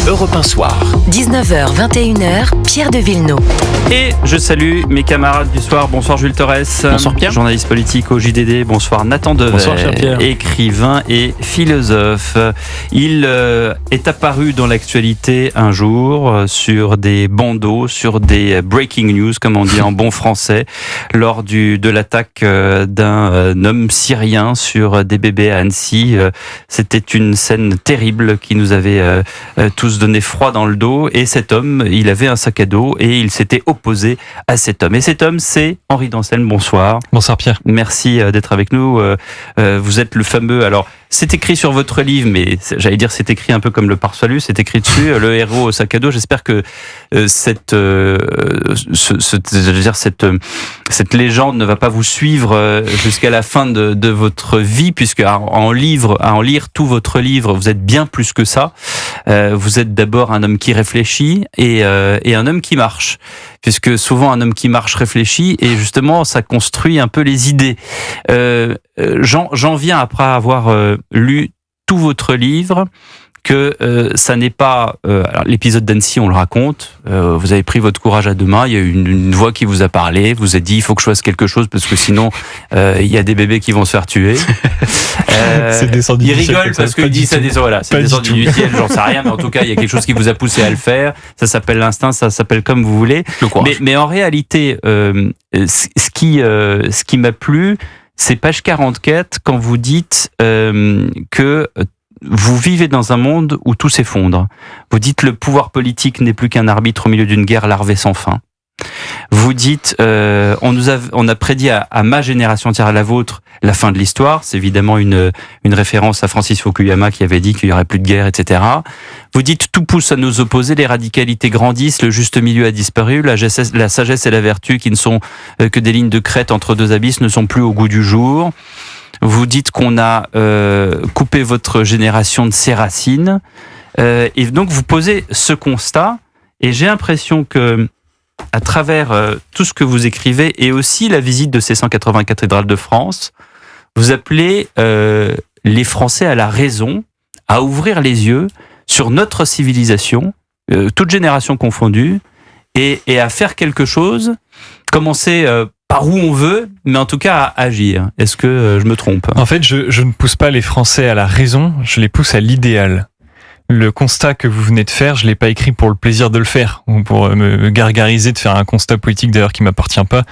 Europe 1 Soir. 19h, 21h, Pierre de Villeneuve. Et je salue mes camarades du soir. Bonsoir Jules Torres. Bonsoir Pierre. Journaliste politique au JDD. Bonsoir Nathan Dever. Bonsoir cher Pierre. Écrivain et philosophe. Il est apparu dans l'actualité un jour sur des bandeaux, sur des breaking news, comme on dit en bon français, lors de l'attaque d'un homme syrien sur des bébés à Annecy. C'était une scène terrible qui nous avait tous donné froid dans le dos. Et cet homme, il avait un sac à dos et il s'était opposé à cet homme. Et cet homme, c'est Henri Dancel. Bonsoir. Bonsoir Pierre. Merci d'être avec nous. Vous êtes le fameux... Alors, c'est écrit sur votre livre, mais j'allais dire c'est écrit un peu comme le Pare-Soleil, c'est écrit dessus, le héros au sac à dos. J'espère que cette légende ne va pas vous suivre jusqu'à la fin de votre vie, puisque à en lire tout votre livre, vous êtes bien plus que ça. Vous êtes d'abord un homme qui réfléchit et un homme qui marche, puisque souvent un homme qui marche réfléchit et justement ça construit un peu les idées. J'en viens, après avoir lu tout votre livre, que ça n'est pas... alors l'épisode d'Annecy, on le raconte, vous avez pris votre courage à deux mains, il y a eu une voix qui vous a parlé, vous a dit il faut que je fasse quelque chose parce que sinon il y a des bébés qui vont se faire tuer. C'est descendu il rigole parce qu'il dit ça descend du ciel, j'en sais rien, mais en tout cas il y a quelque chose qui vous a poussé à le faire, ça s'appelle l'instinct, ça s'appelle comme vous voulez. Mais en réalité, ce qui m'a plu, c'est page 44 quand vous dites que vous vivez dans un monde où tout s'effondre. Vous dites le pouvoir politique n'est plus qu'un arbitre au milieu d'une guerre larvée sans fin. Vous dites on a prédit à ma génération entière, à la vôtre, la fin de l'histoire. C'est évidemment une référence à Francis Fukuyama qui avait dit qu'il y aurait plus de guerre, etc. Vous dites tout pousse à nous opposer, les radicalités grandissent, le juste milieu a disparu, la sagesse et la vertu qui ne sont que des lignes de crête entre deux abysses ne sont plus au goût du jour. Vous dites qu'on a coupé votre génération de ses racines. Et donc vous posez ce constat, et j'ai l'impression que à travers tout ce que vous écrivez, et aussi la visite de ces 180 cathédrales de France, vous appelez les Français à la raison, à ouvrir les yeux sur notre civilisation, toute génération confondue, et à faire quelque chose, commencer par où on veut, mais en tout cas à agir. Est-ce que je me trompe ? En fait, je ne pousse pas les Français à la raison, je les pousse à l'idéal. Le constat que vous venez de faire, je l'ai pas écrit pour le plaisir de le faire, ou pour me gargariser de faire un constat politique d'ailleurs qui m'appartient pas.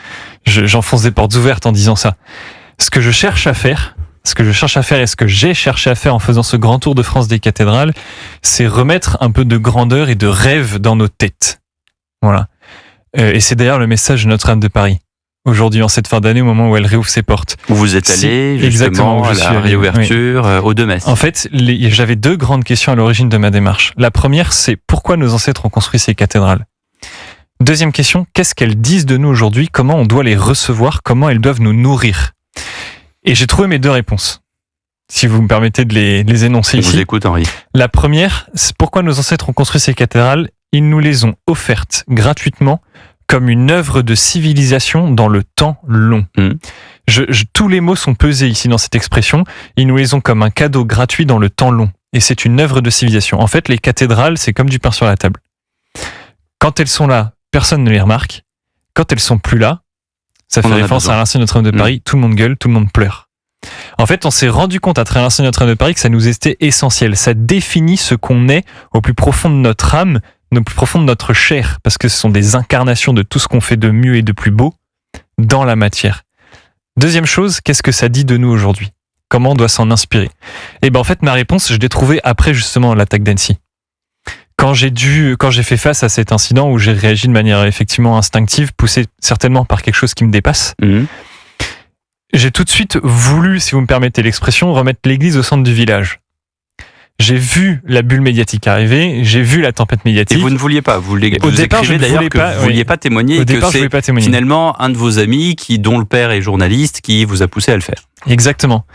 J'enfonce des portes ouvertes en disant ça. Ce que je cherche à faire et ce que j'ai cherché à faire en faisant ce grand tour de France des cathédrales, c'est remettre un peu de grandeur et de rêve dans nos têtes. Voilà. Et c'est d'ailleurs le message de Notre-Dame de Paris. Aujourd'hui, en cette fin d'année, au moment où elle réouvre ses portes. Où vous êtes allé, justement, à la réouverture, au 2 mai. En fait, j'avais 2 grandes questions à l'origine de ma démarche. La première, c'est pourquoi nos ancêtres ont construit ces cathédrales ? Deuxième question, qu'est-ce qu'elles disent de nous aujourd'hui ? Comment on doit les recevoir ? Comment elles doivent nous nourrir ? Et j'ai trouvé mes 2 réponses. Si vous me permettez de les énoncer ici. Je vous écoute, Henri. La première, c'est pourquoi nos ancêtres ont construit ces cathédrales. Ils nous les ont offertes gratuitement, comme une œuvre de civilisation dans le temps long. Tous les mots sont pesés ici dans cette expression. Ils nous les ont comme un cadeau gratuit dans le temps long. Et c'est une œuvre de civilisation. En fait, les cathédrales, c'est comme du pain sur la table. Quand elles sont là, personne ne les remarque. Quand elles sont plus là, ça fait référence à l'Institut Notre-Dame de Paris, tout le monde gueule, tout le monde pleure. En fait, on s'est rendu compte à travers l'Institut Notre-Dame de Paris que ça nous était essentiel. Ça définit ce qu'on est au plus profond de notre âme, au plus profond de notre chair, parce que ce sont des incarnations de tout ce qu'on fait de mieux et de plus beau dans la matière. Deuxième chose, qu'est-ce que ça dit de nous aujourd'hui ? Comment on doit s'en inspirer ? Et ben en fait, ma réponse, je l'ai trouvée après justement l'attaque d'Annecy. Quand j'ai fait face à cet incident où j'ai réagi de manière effectivement instinctive, poussé certainement par quelque chose qui me dépasse, j'ai tout de suite voulu, si vous me permettez l'expression, remettre l'église au centre du village. J'ai vu la bulle médiatique arriver, j'ai vu la tempête médiatique. Et vous ne vouliez pas, vous écrivez d'ailleurs que vous ne vouliez pas témoigner, et que c'est finalement un de vos amis dont le père est journaliste qui vous a poussé à le faire. Exactement.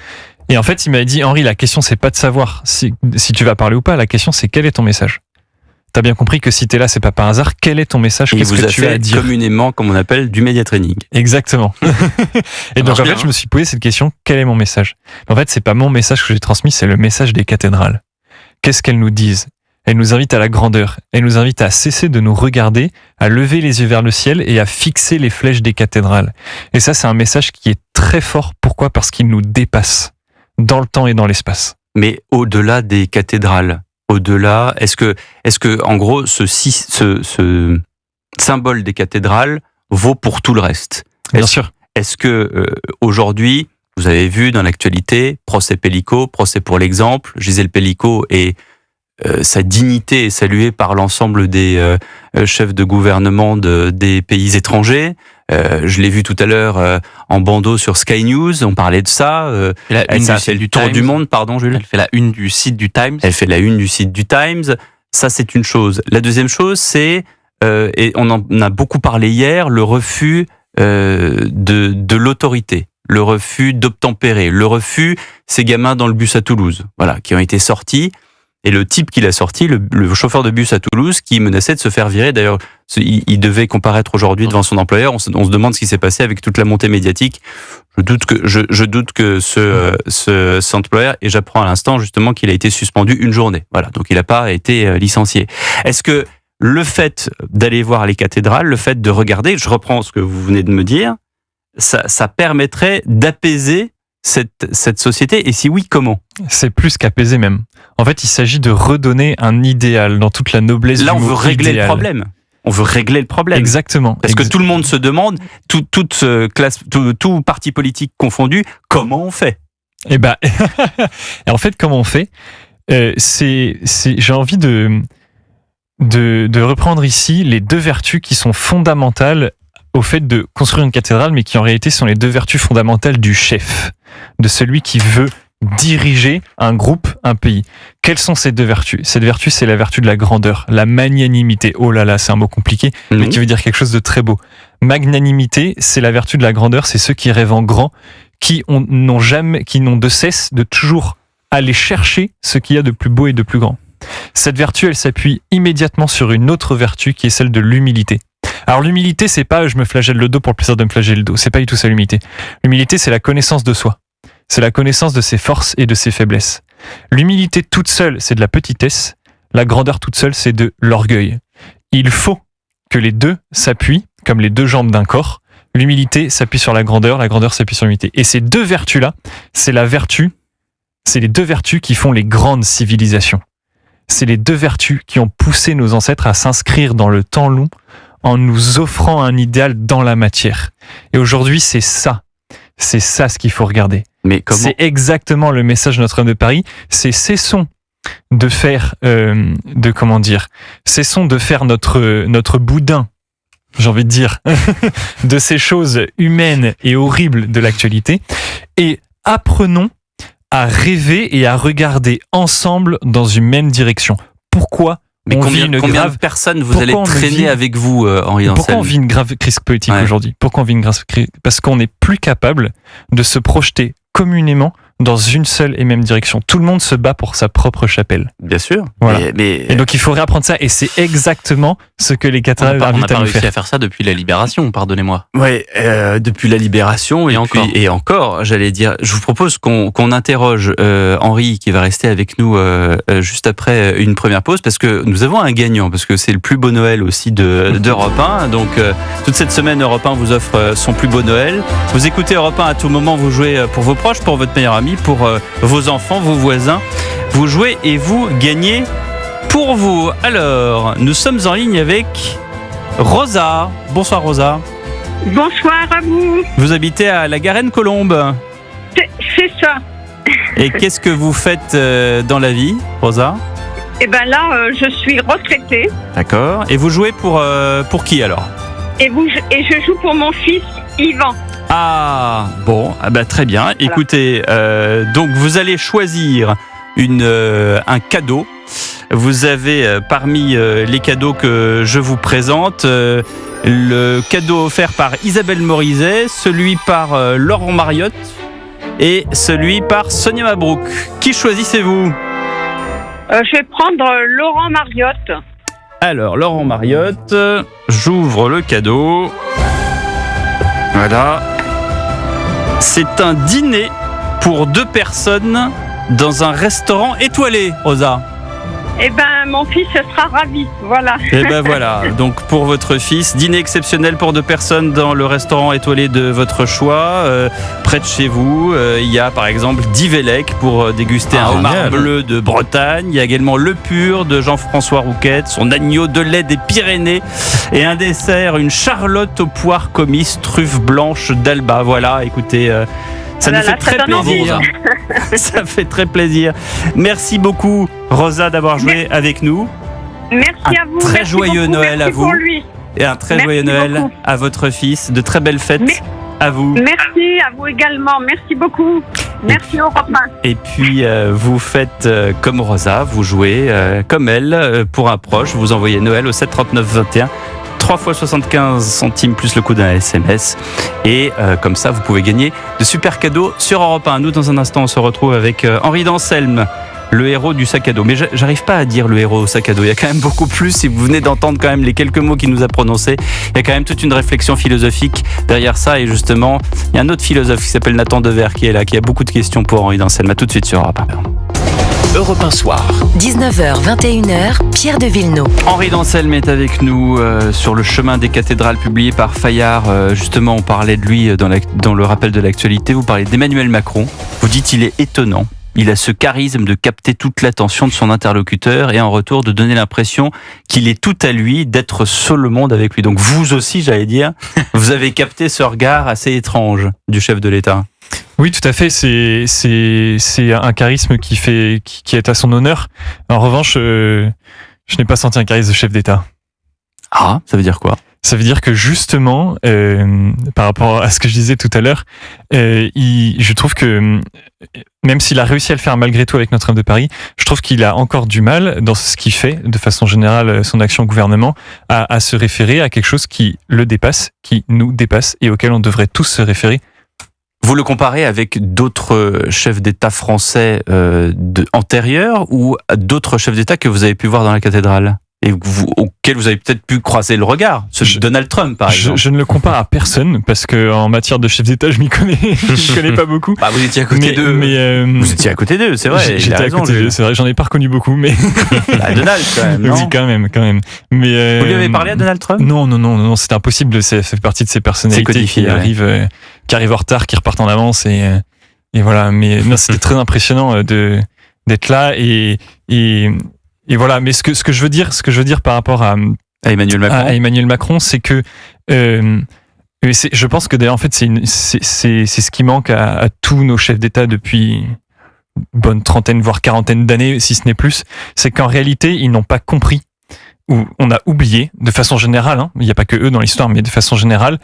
Et en fait, il m'avait dit, Henri, la question c'est pas de savoir si tu vas parler ou pas, la question c'est quel est ton message. T'as bien compris que si t'es là, c'est pas par hasard. Quel est ton message ? Qu'est-ce que tu as à dire ? Communément, comme on appelle, du média training. Exactement. Et donc en fait, je me suis posé cette question, quel est mon message ? En fait, c'est pas mon message que j'ai transmis, c'est le message des cathédrales. Qu'est-ce qu'elles nous disent ? Elle nous invite à la grandeur. Elle nous invite à cesser de nous regarder, à lever les yeux vers le ciel et à fixer les flèches des cathédrales. Et ça, c'est un message qui est très fort. Pourquoi ? Parce qu'il nous dépasse dans le temps et dans l'espace. Mais au-delà des cathédrales, au-delà, est-ce que en gros, ce symbole des cathédrales vaut pour tout le reste ? Bien sûr. Est-ce que aujourd'hui, vous avez vu dans l'actualité, procès Pellico, procès pour l'exemple, Gisèle Pellico et sa dignité est saluée par l'ensemble des chefs de gouvernement des pays étrangers. Je l'ai vu tout à l'heure en bandeau sur Sky News, on parlait de ça. Elle fait le tour du monde, pardon Jules. Elle fait la une du site du Times. Elle fait la une du site du Times. Ça, c'est une chose. La deuxième chose, c'est, et on en a beaucoup parlé hier, le refus de l'autorité, le refus d'obtempérer, le refus ces gamins dans le bus à Toulouse, voilà, qui ont été sortis. Et le type qui l'a sorti, le chauffeur de bus à Toulouse, qui menaçait de se faire virer. D'ailleurs, il devait comparaître aujourd'hui devant son employeur. On se demande ce qui s'est passé avec toute la montée médiatique. Je doute que cet employeur, et j'apprends à l'instant justement qu'il a été suspendu une journée. Voilà, donc il n'a pas été licencié. Est-ce que le fait d'aller voir les cathédrales, le fait de regarder, je reprends ce que vous venez de me dire, ça permettrait d'apaiser cette société, et si oui, comment ? C'est plus qu'apaiser même. En fait, il s'agit de redonner un idéal dans toute la noblesse du mot. Là, on veut régler le problème. On veut régler le problème. Exactement. Parce que tout le monde se demande, toute classe, tout parti politique confondu, comment on fait ? Et en fait, comment on fait ? J'ai envie de reprendre ici les deux vertus qui sont fondamentales au fait de construire une cathédrale, mais qui en réalité sont les deux vertus fondamentales du chef, de celui qui veut diriger un groupe, un pays. Quelles sont ces deux vertus ? Cette vertu, c'est la vertu de la grandeur, la magnanimité. Oh là là, c'est un mot compliqué, mais qui veut dire quelque chose de très beau. Magnanimité, c'est la vertu de la grandeur, c'est ceux qui rêvent en grand, qui n'ont de cesse de toujours aller chercher ce qu'il y a de plus beau et de plus grand. Cette vertu, elle s'appuie immédiatement sur une autre vertu qui est celle de l'humilité. Alors l'humilité, c'est pas je me flagelle le dos pour le plaisir de me flageller le dos, c'est pas du tout ça l'humilité. L'humilité, c'est la connaissance de soi. C'est la connaissance de ses forces et de ses faiblesses. L'humilité toute seule, c'est de la petitesse. La grandeur toute seule, c'est de l'orgueil. Il faut que les deux s'appuient, comme les deux jambes d'un corps. L'humilité s'appuie sur la grandeur s'appuie sur l'humilité. Et ces deux vertus-là, c'est les deux vertus qui font les grandes civilisations. C'est les deux vertus qui ont poussé nos ancêtres à s'inscrire dans le temps long en nous offrant un idéal dans la matière. Et aujourd'hui, c'est ça ce qu'il faut regarder. Mais comment ? C'est exactement le message de Notre-Dame de Paris. C'est cessons de faire, cessons de faire notre boudin, j'ai envie de dire, de ces choses humaines et horribles de l'actualité, et apprenons à rêver et à regarder ensemble dans une même direction. Pourquoi ? Mais combien de personnes vous allez traîner avec vous, Henri Dancel ? Pourquoi on vit une grave crise politique aujourd'hui ? Pourquoi on vit une grave crise ? Parce qu'on n'est plus capable de se projeter communément dans une seule et même direction. Tout le monde se bat pour sa propre chapelle. Bien sûr. Voilà. Et donc il faut réapprendre ça, et c'est exactement ce que les cathédrales invitent à nous faire. On n'a pas réussi à faire ça depuis la Libération, pardonnez-moi. Oui, depuis la Libération, et encore, j'allais dire, je vous propose qu'on interroge Henri, qui va rester avec nous juste après une première pause, parce que nous avons un gagnant, parce que c'est le plus beau Noël aussi d'Europe 1. Donc toute cette semaine, Europe 1 vous offre son plus beau Noël. Vous écoutez Europe 1 à tout moment, vous jouez pour vos proches, pour votre meilleur ami, pour vos enfants, vos voisins. Vous jouez et vous gagnez pour vous. Alors, nous sommes en ligne avec Rosa. Bonsoir Rosa. Bonsoir à vous. Vous habitez à la Garenne-Colombe. C'est ça. Et qu'est-ce que vous faites dans la vie, Rosa ? Eh bien là, je suis retraitée. D'accord. Et vous jouez pour qui alors ? Et je joue pour mon fils Yvan. Ah, bon, très bien. Voilà. Écoutez, donc vous allez choisir un cadeau. Vous avez parmi les cadeaux que je vous présente le cadeau offert par Isabelle Morizet, celui par Laurent Mariotte et celui par Sonia Mabrouk. Qui choisissez-vous ? Je vais prendre Laurent Mariotte. Alors, Laurent Mariotte, j'ouvre le cadeau. Voilà. C'est un dîner pour 2 personnes dans un restaurant étoilé, Rosa. Eh ben, mon fils sera ravi. Voilà. Et ben voilà, donc pour votre fils, dîner exceptionnel pour 2 personnes dans le restaurant étoilé de votre choix, près de chez vous. Il y a par exemple Divelec pour déguster un homard bleu de Bretagne. Il y a également Le Pur de Jean-François Rouquette, son agneau de lait des Pyrénées et un dessert, une charlotte aux poires commises, truffes blanches d'Alba. Voilà, écoutez... Ça nous fait très plaisir. Ça fait très plaisir. Merci beaucoup, Rosa, d'avoir joué avec nous. Merci à vous. Très joyeux Noël à vous. Et un très joyeux Noël à votre fils. De très belles fêtes à vous. Merci à vous également. Merci beaucoup. Merci Europe 1. Et puis, vous faites comme Rosa, vous jouez comme elle pour un proche. Vous envoyez Noël au 7 39 21. 3 fois 75 centimes plus le coût d'un SMS. Et comme ça, vous pouvez gagner de super cadeaux sur Europe 1. Nous, dans un instant, on se retrouve avec Henri d'Anselme, le héros du sac à dos. Mais j'arrive pas à dire le héros au sac à dos. Il y a quand même beaucoup plus. Si vous venez d'entendre quand même les quelques mots qu'il nous a prononcés, il y a quand même toute une réflexion philosophique derrière ça. Et justement, il y a un autre philosophe qui s'appelle Nathan Dever qui est là, qui a beaucoup de questions pour Henri d'Anselme. À tout de suite sur Europe 1. Europe 1 Soir. 19h, 21h, Pierre de Villeneuve. Henri d'Anselme est avec nous sur le chemin des cathédrales publié par Fayard. Justement, on parlait de lui dans le rappel de l'actualité. Vous parlez d'Emmanuel Macron. Vous dites qu'il est étonnant. Il a ce charisme de capter toute l'attention de son interlocuteur et en retour de donner l'impression qu'il est tout à lui, d'être seul au monde avec lui. Donc vous aussi, j'allais dire, vous avez capté ce regard assez étrange du chef de l'État. Oui, tout à fait. C'est un charisme qui est à son honneur. En revanche, je n'ai pas senti un charisme de chef d'État. Ah, ça veut dire quoi ? Ça veut dire que justement, par rapport à ce que je disais tout à l'heure, je trouve que même s'il a réussi à le faire malgré tout avec Notre-Dame de Paris, je trouve qu'il a encore du mal dans ce qu'il fait, de façon générale, son action au gouvernement, à se référer à quelque chose qui le dépasse, qui nous dépasse et auquel on devrait tous se référer. Vous le comparez avec d'autres chefs d'État français antérieurs ou d'autres chefs d'État que vous avez pu voir dans la cathédrale et auxquels vous avez peut-être pu croiser le regard, Donald Trump par exemple. Je ne le compare à personne parce que en matière de chef d'État, je m'y connais pas beaucoup. Bah, vous étiez à côté d'eux. Vous étiez à côté d'eux, c'est vrai. J'étais à côté d'eux, c'est vrai. J'en ai pas reconnu beaucoup, mais Donald quand même. Non, oui, quand même. Mais vous lui avez parlé à Donald Trump ? Non, c'est impossible. Ça fait partie de ces personnalités qui arrivent en retard, qui repartent en avance et voilà. Mais non, c'était très impressionnant d'être là et voilà. Mais ce que je veux dire par rapport à Emmanuel Macron, c'est que je pense que d'ailleurs en fait c'est ce qui manque à tous nos chefs d'État depuis une bonne trentaine voire quarantaine d'années, si ce n'est plus, c'est qu'en réalité ils n'ont pas compris ou on a oublié de façon générale, il n'y a pas que eux dans l'histoire, mais de façon générale,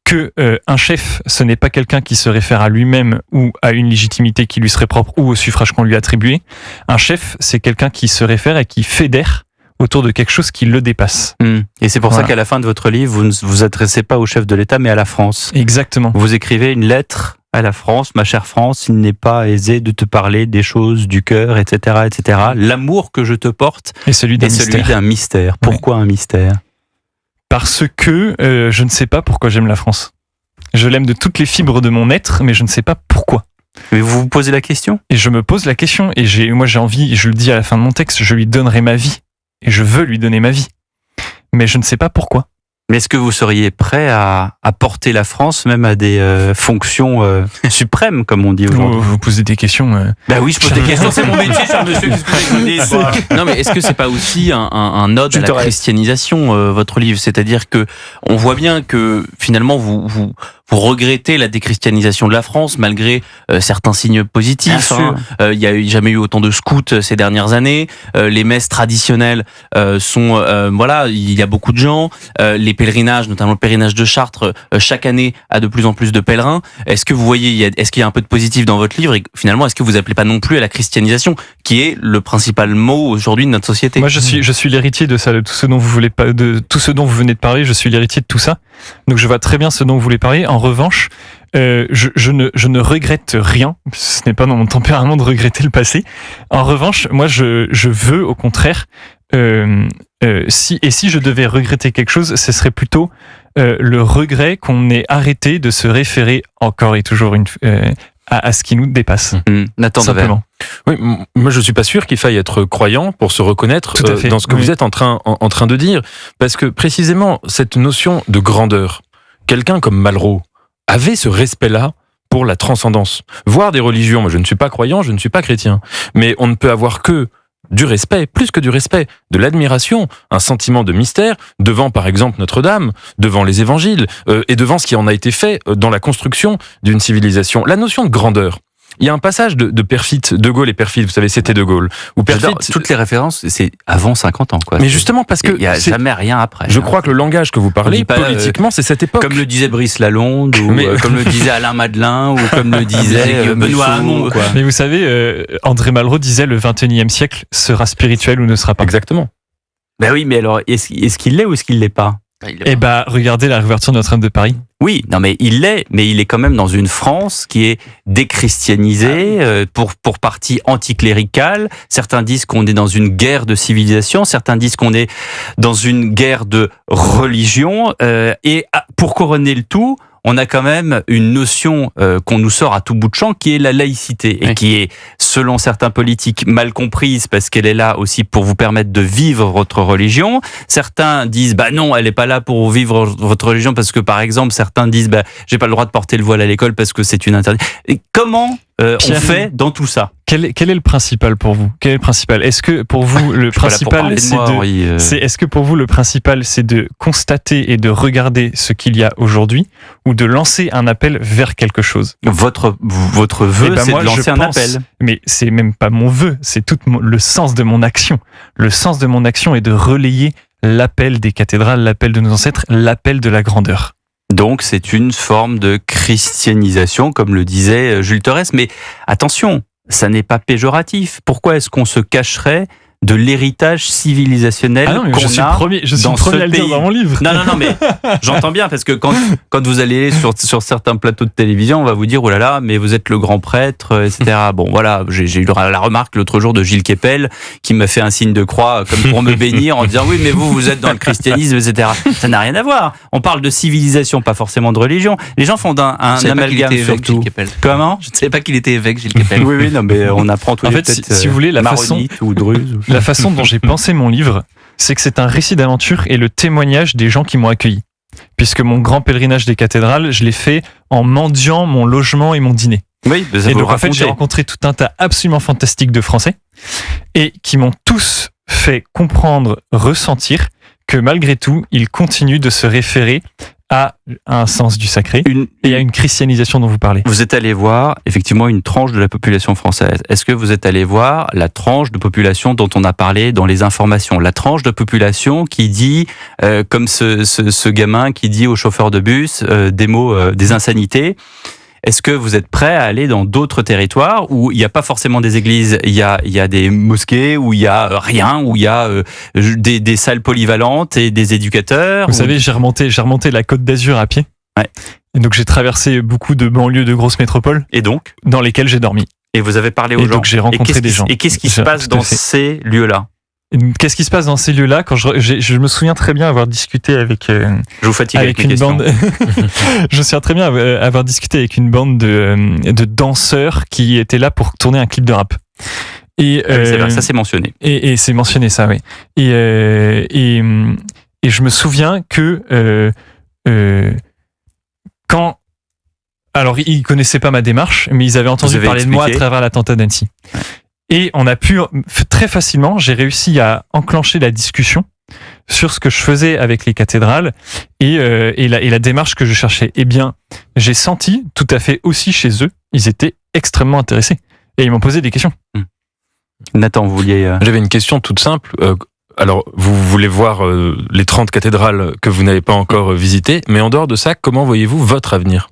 que un chef, ce n'est pas quelqu'un qui se réfère à lui-même ou à une légitimité qui lui serait propre ou au suffrage qu'on lui a attribué. Un chef, c'est quelqu'un qui se réfère et qui fédère autour de quelque chose qui le dépasse. Et c'est pour ça qu'à la fin de votre livre, vous ne vous adressez pas au chef de l'État, mais à la France. Exactement. Vous écrivez une lettre à la France, ma chère France, il n'est pas aisé de te parler des choses du cœur, etc., etc. L'amour que je te porte est celui d'un mystère. Pourquoi un mystère ? Parce que je ne sais pas pourquoi j'aime la France. Je l'aime de toutes les fibres de mon être, mais je ne sais pas pourquoi. Mais vous vous posez la question ? Et je me pose la question, et moi j'ai envie, et je le dis à la fin de mon texte, je lui donnerai ma vie. Et je veux lui donner ma vie. Mais je ne sais pas pourquoi. Mais est-ce que vous seriez prêt à porter la France même à des fonctions suprêmes, comme on dit aujourd'hui ? Vous posez des questions. Bah oui, je pose des questions, c'est mon métier, cher monsieur. Non, mais est-ce que c'est pas aussi un ode à la christianisation, votre livre ? C'est-à-dire que on voit bien que finalement vous regrettez la déchristianisation de la France malgré certains signes positifs. Il y a jamais eu autant de scouts ces dernières années. Les messes traditionnelles sont il y a beaucoup de gens. Les pèlerinages, notamment le pèlerinage de Chartres, chaque année a de plus en plus de pèlerins. Est-ce que vous voyez, est-ce qu'il y a un peu de positif dans votre livre et finalement est-ce que vous appelez pas non plus à la christianisation qui est le principal mot aujourd'hui de notre société ? Moi je suis l'héritier de ça, de tout ce dont vous venez de parler. Je suis l'héritier de tout ça. Donc je vois très bien ce dont vous voulez parler. En revanche, je ne regrette rien. Ce n'est pas dans mon tempérament de regretter le passé. En revanche, moi, je veux au contraire, si je devais regretter quelque chose, ce serait plutôt le regret qu'on ait arrêté de se référer encore et toujours à ce qui nous dépasse. Nathan simplement. Oui, moi je suis pas sûr qu'il faille être croyant pour se reconnaître dans ce que vous êtes en train de dire, parce que précisément cette notion de grandeur, quelqu'un comme Malraux avait ce respect-là pour la transcendance. Voir des religions, moi je ne suis pas croyant, je ne suis pas chrétien, mais on ne peut avoir que du respect, plus que du respect, de l'admiration, un sentiment de mystère devant par exemple Notre-Dame, devant les évangiles et devant ce qui en a été fait dans la construction d'une civilisation. La notion de grandeur. Il y a un passage de Perfit, De Gaulle et Perfit, vous savez, c'était De Gaulle. Où Perfit, toutes les références, c'est avant 50 ans, quoi. Mais justement, parce que il n'y a jamais rien après. Je crois que le langage que vous parlez, politiquement, c'est cette époque. Comme le disait Brice Lalonde, ou comme le disait Alain Madelin, ou comme le disait Benoît Hamon, quoi. Mais vous savez, André Malraux disait le 21e siècle sera spirituel ou ne sera pas. Exactement. Ben oui, mais alors, est-ce qu'il l'est ou est-ce qu'il l'est pas? Eh ben, regardez la réouverture de Notre-Dame de Paris. Oui, non, mais il est quand même dans une France qui est déchristianisée, pour partie anticléricale. Certains disent qu'on est dans une guerre de civilisation, certains disent qu'on est dans une guerre de religion, et pour couronner le tout, on a quand même une notion qu'on nous sort à tout bout de champ, qui est la laïcité, et qui est, selon certains politiques, mal comprise, parce qu'elle est là aussi pour vous permettre de vivre votre religion. Certains disent, bah non, elle est pas là pour vivre votre religion, parce que, par exemple, certains disent, bah, j'ai pas le droit de porter le voile à l'école parce que c'est une interdit. Et comment on fait dans tout ça? Quel est le principal pour vous? Quel est le principal? Est-ce que pour vous le principal est-ce que pour vous le principal c'est de constater et de regarder ce qu'il y a aujourd'hui, ou de lancer un appel vers quelque chose? Votre vœu, c'est de lancer un appel. Mais c'est même pas mon vœu, c'est tout le sens de mon action. Le sens de mon action est de relayer l'appel des cathédrales, l'appel de nos ancêtres, l'appel de la grandeur. Donc c'est une forme de christianisation, comme le disait Jules Torres. Mais attention, ça n'est pas péjoratif. Pourquoi est-ce qu'on se cacherait de l'héritage civilisationnel qu'on a dans ce pays? Je suis le premier à le dire dans mon livre. Non, mais j'entends bien, parce que quand vous allez sur certains plateaux de télévision, on va vous dire, oh là là, mais vous êtes le grand prêtre, etc. Bon, voilà, j'ai eu la remarque l'autre jour de Gilles Kepel, qui m'a fait un signe de croix, comme pour me bénir, en disant, oui, mais vous êtes dans le christianisme, etc. Ça n'a rien à voir. On parle de civilisation, pas forcément de religion. Les gens font un amalgame surtout. Comment? Je ne savais pas qu'il était évêque, Gilles Kepel. Oui, non, mais on apprend tous les têtes. Si vous voulez, la façon ou Druze. La façon dont j'ai pensé mon livre, c'est que c'est un récit d'aventure et le témoignage des gens qui m'ont accueilli. Puisque mon grand pèlerinage des cathédrales, je l'ai fait en mendiant mon logement et mon dîner. Oui, et donc en fait, j'ai rencontré tout un tas absolument fantastique de Français, et qui m'ont tous fait comprendre, ressentir que malgré tout, ils continuent de se référer à un sens du sacré et à une christianisation dont vous parlez. Vous êtes allé voir effectivement une tranche de la population française. Est-ce que vous êtes allé voir la tranche de population dont on a parlé dans les informations? La tranche de population qui dit, comme ce gamin qui dit au chauffeur de bus des mots, des insanités. Est-ce que vous êtes prêt à aller dans d'autres territoires où il n'y a pas forcément des églises, il y a des mosquées, où il y a rien, où il y a des salles polyvalentes et des éducateurs? Vous savez, j'ai remonté la Côte d'Azur à pied. Ouais. Et donc j'ai traversé beaucoup de banlieues de grosses métropoles. Et donc? Dans lesquelles j'ai dormi. Et vous avez parlé aux gens. Et donc j'ai rencontré des gens. Et qu'est-ce qui se passe dans ces lieux-là? Qu'est-ce qui se passe dans ces lieux-là? Quand je me souviens très bien avoir discuté avec je vous fatigue avec une bande. Je me souviens très bien avoir discuté avec une bande de danseurs qui étaient là pour tourner un clip de rap. Et c'est vrai, ça c'est mentionné. Et c'est mentionné ça, oui. Et je me souviens que quand, alors ils connaissaient pas ma démarche, mais ils avaient entendu parler de moi à travers l'attentat d'Annecy. Ouais. Et on a pu, très facilement, j'ai réussi à enclencher la discussion sur ce que je faisais avec les cathédrales et la démarche que je cherchais. Eh bien, j'ai senti tout à fait aussi chez eux, ils étaient extrêmement intéressés. Et ils m'ont posé des questions. Nathan, vous vouliez... J'avais une question toute simple. Alors, vous voulez voir les 30 cathédrales que vous n'avez pas encore visitées, mais en dehors de ça, comment voyez-vous votre avenir?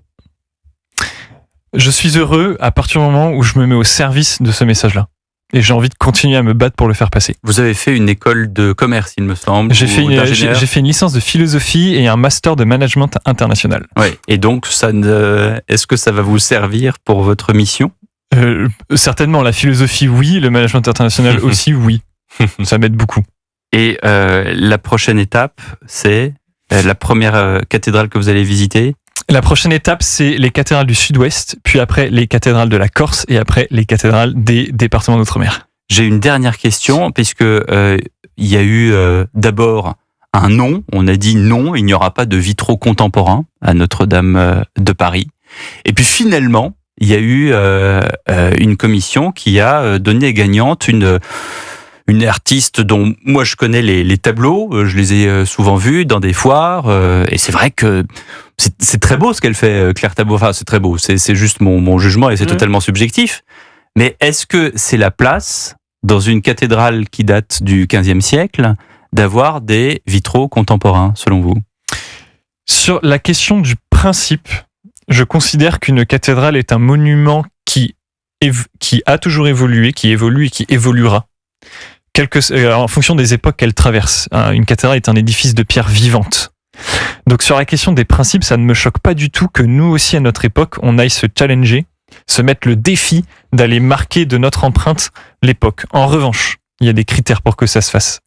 Je suis heureux à partir du moment où je me mets au service de ce message-là. Et j'ai envie de continuer à me battre pour le faire passer. Vous avez fait une école de commerce, il me semble. J'ai fait une licence de philosophie et un master de management international. Oui. Et donc, est-ce que ça va vous servir pour votre mission? Certainement, la philosophie, oui. Le management international aussi, oui. Ça m'aide beaucoup. Et la prochaine étape, c'est la première cathédrale que vous allez visiter? La prochaine étape, c'est les cathédrales du Sud-Ouest, puis après les cathédrales de la Corse et après les cathédrales des départements d'outre-mer. J'ai une dernière question, puisque il y a eu d'abord un non. On a dit non, il n'y aura pas de vitraux contemporains à Notre-Dame de Paris. Et puis finalement, il y a eu une commission qui a donné gagnante une artiste dont moi je connais les tableaux, je les ai souvent vus dans des foires, et c'est vrai que c'est très beau ce qu'elle fait, Claire Tabot. Enfin, c'est très beau, c'est juste mon jugement et c'est totalement subjectif. Mais est-ce que c'est la place, dans une cathédrale qui date du XVe siècle, d'avoir des vitraux contemporains, selon vous? Sur la question du principe, je considère qu'une cathédrale est un monument qui a toujours évolué, qui évolue et qui évoluera. En fonction des époques qu'elle traverse. Une cathédrale est un édifice de pierre vivante. Donc sur la question des principes, ça ne me choque pas du tout que nous aussi à notre époque, on aille se challenger, se mettre le défi d'aller marquer de notre empreinte l'époque. En revanche, il y a des critères pour que ça se fasse.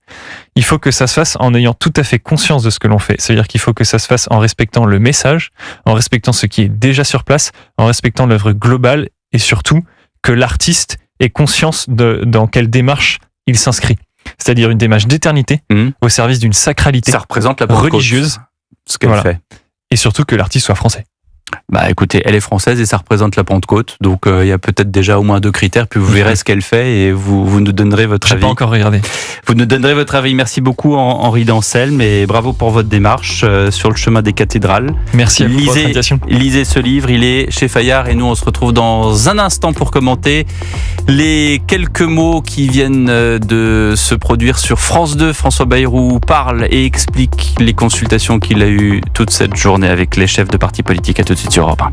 Il faut que ça se fasse en ayant tout à fait conscience de ce que l'on fait. C'est-à-dire qu'il faut que ça se fasse en respectant le message, en respectant ce qui est déjà sur place, en respectant l'œuvre globale et surtout que l'artiste ait conscience dans quelle démarche il s'inscrit. C'est-à-dire une démarche d'éternité au service d'une sacralité. Ça représente la religieuse, ce qu'elle fait. Et surtout que l'artiste soit français. Bah écoutez, elle est française et ça représente la Pentecôte, donc il y a peut-être déjà au moins 2 critères, puis vous verrez ce qu'elle fait et vous nous donnerez votre avis. J'ai pas encore regardé. Vous nous donnerez votre avis. Merci beaucoup Henri d'Anselme et bravo pour votre démarche sur le chemin des cathédrales. Merci à vous pour votre invitation. Lisez ce livre, il est chez Fayard et nous on se retrouve dans un instant pour commenter les quelques mots qui viennent de se produire sur France 2. François Bayrou parle et explique les consultations qu'il a eues toute cette journée avec les chefs de partis politiques. À tout de suite sur Europe 1.